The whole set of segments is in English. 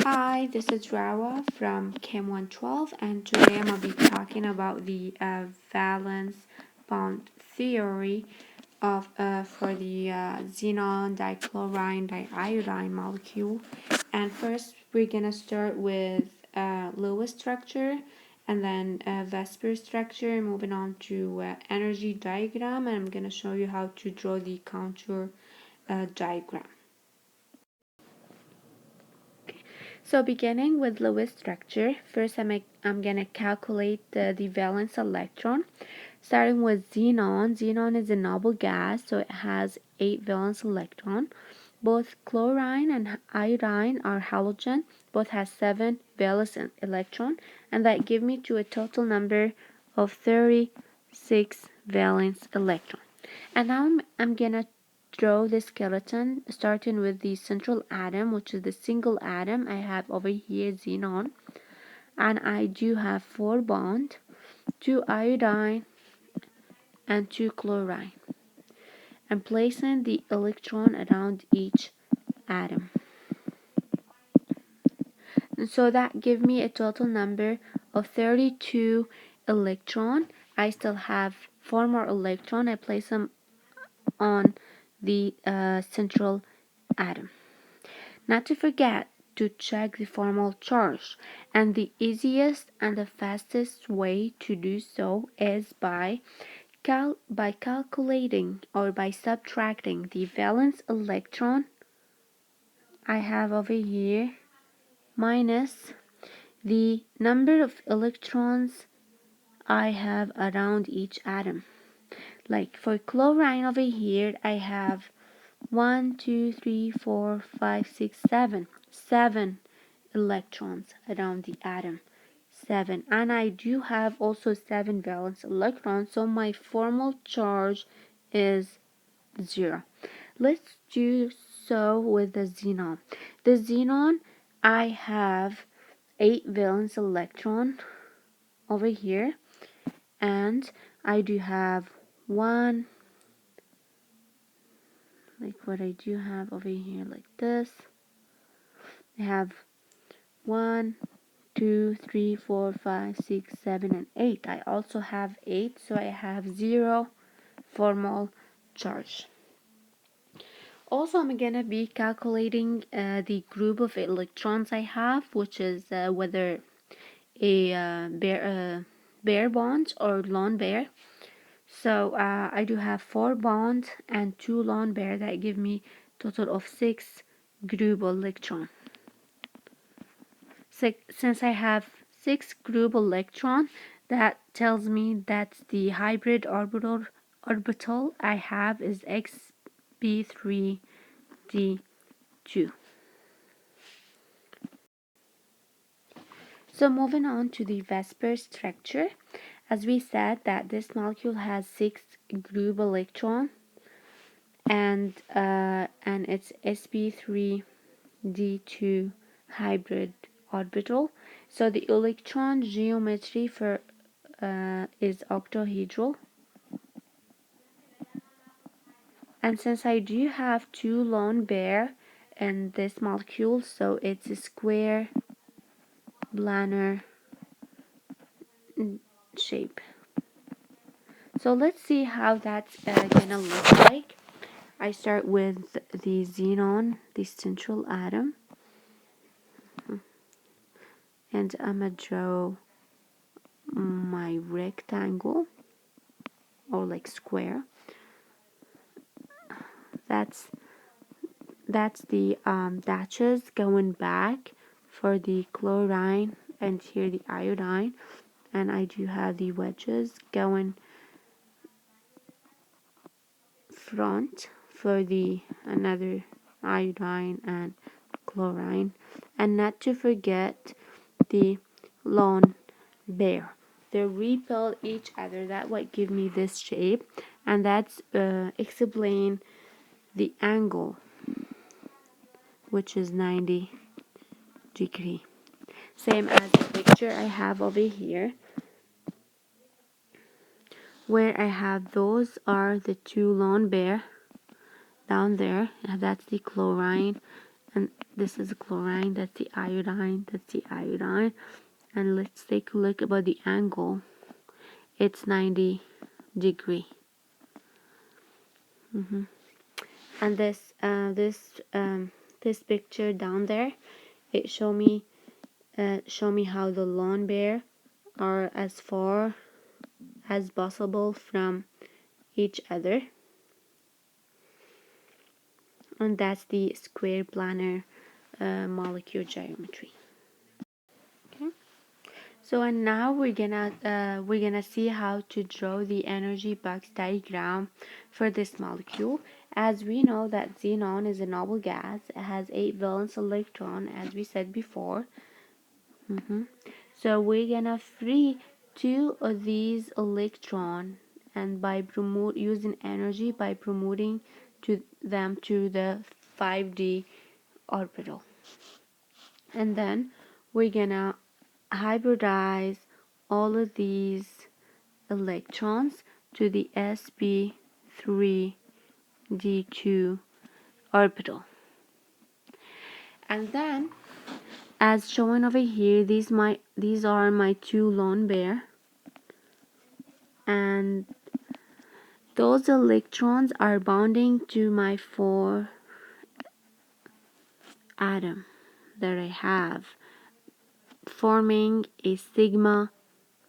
Hi, this is Rawa from Chem 112, and today I'm going to be talking about the valence bond theory for the xenon dichlorine diiodine molecule. And first, we're going to start with Lewis structure, and then Vsper structure, moving on to energy diagram, and I'm going to show you how to draw the contour diagram. So beginning with Lewis structure, first I'm going to calculate the valence electron. Starting with xenon. Xenon is a noble gas, so it has 8 valence electron. Both chlorine and iodine are halogen. Both has 7 valence electron, and that give me to a total number of 36 valence electron. And now I'm gonna draw the skeleton starting with the central atom, which is the single atom I have over here, xenon, and I do have 4 bonds, 2 iodine and 2 chlorine, and placing the electron around each atom. And so that gives me a total number of 32 electron. I still have 4 more electron. I place them on the central atom. Not to forget to check the formal charge, and the easiest and the fastest way to do so is by calculating or by subtracting the valence electron I have over here minus the number of electrons I have around each atom. Like for chlorine over here, I have 1, 2, 3, 4, 5, 6, 7. 7 electrons around the atom. 7. And I do have also 7 valence electrons, so my formal charge is 0. Let's do so with the xenon. The xenon, I have 8 valence electron over here, and I do have 1, like what I do have over here, like this. I have 1, 2, 3, 4, 5, 6, 7, and 8. I also have 8, so I have 0 formal charge. Also, I'm gonna be calculating the group of electrons I have, which is whether a bare bond or lone pair. So I do have 4 bonds and 2 lone pair that give me total of 6 group electron. Since I have 6 group electron, that tells me that the hybrid orbital I have is xp3d2. So moving on to the Vsper structure, as we said that this molecule has 6 group electron, and it's sp3d2 hybrid orbital. So the electron geometry for is octahedral, and since I do have 2 lone pair in this molecule, so it's a square planar shape. So let's see how that's gonna look like. I start with the xenon, the central atom, and I'm gonna draw my rectangle or like square. That's the dashes going back for the chlorine, and here the iodine, and I do have the wedges going front for the another iodine and chlorine, and not to forget the lone pair. They repel each other. That what give me this shape, and that's explain the angle, which is 90 degree. Same as the picture I have over here, where I have those are the 2 lone pair down there, and that's the chlorine, and this is chlorine, that's the iodine, that's the iodine. And let's take a look about the angle. It's 90 degree. And this picture down there, it show me how the lone bear are as far as possible from each other, and that's the square planar molecule geometry. Okay. So and now we're gonna see how to draw the energy box diagram for this molecule. As we know that xenon is a noble gas, it has 8 valence electron, as we said before. So we're gonna free 2 of these electron, and by using energy by promoting them to the 5d orbital, and then we're gonna hybridize all of these electrons to the sp3d2 orbital. And then, as shown over here, these are my 2 lone pair, and those electrons are bonding to my 4 atom that I have, forming a sigma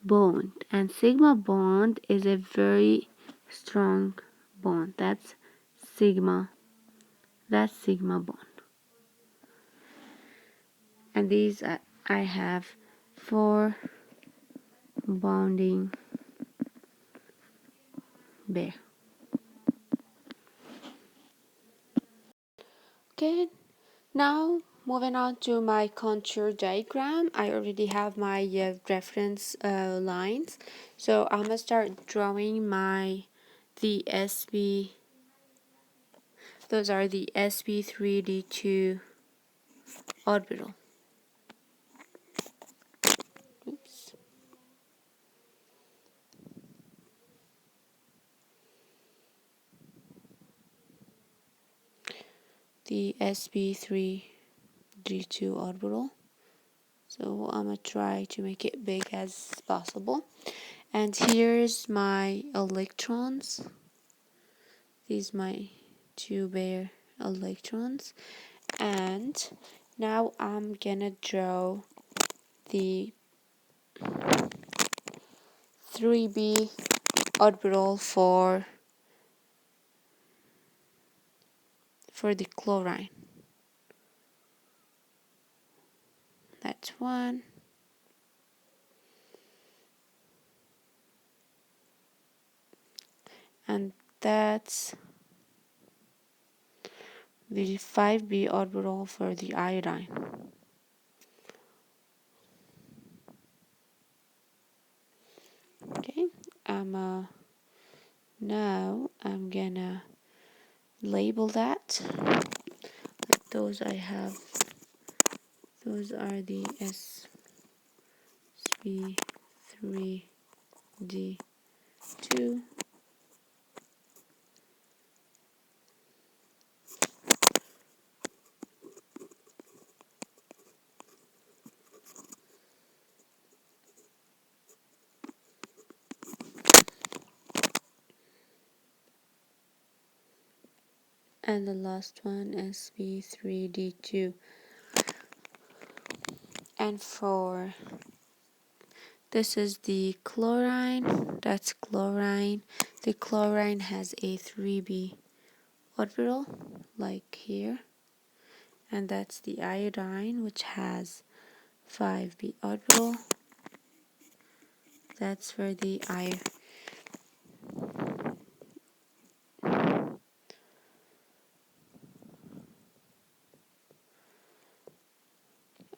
bond. And sigma bond is a very strong bond. That's sigma bond. And these I have 4 bonding pair. Okay, now moving on to my contour diagram. I already have my reference lines, so I'm gonna start drawing the sp. Those are the sp3d2 orbital. Oops. The sp3d2 orbital. So I'm gonna try to make it big as possible. And here's my electrons. These my 2 bare electrons. And now I'm gonna draw the 3b orbital for the chlorine. That's one. And that's the 5b orbital for the iodine. Okay, now I'm gonna label that. Like those I have. Those are the sp3d2. And the last one sp3d2. And for this is the chlorine. That's chlorine. The chlorine has a 3b orbital, like here. And that's the iodine, which has 5b orbital. That's for the iodine.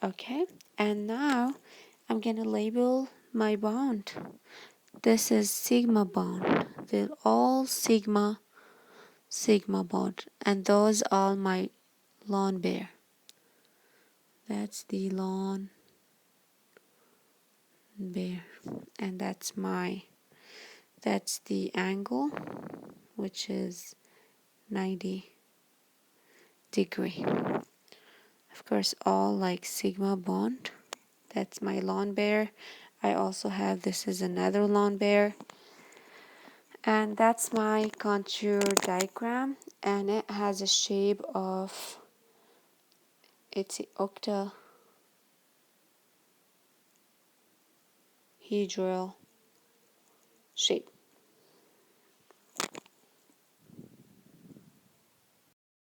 Okay, and now I'm gonna label my bond. This is sigma bond. They're all sigma bond, and those are my lone pair. That's the lone pair, and that's the angle, which is 90 degree Of course, all like sigma bond. That's my lone pair. I also have, this is another lone pair. And that's my contour diagram, and it has a shape of, it's an octahedral shape.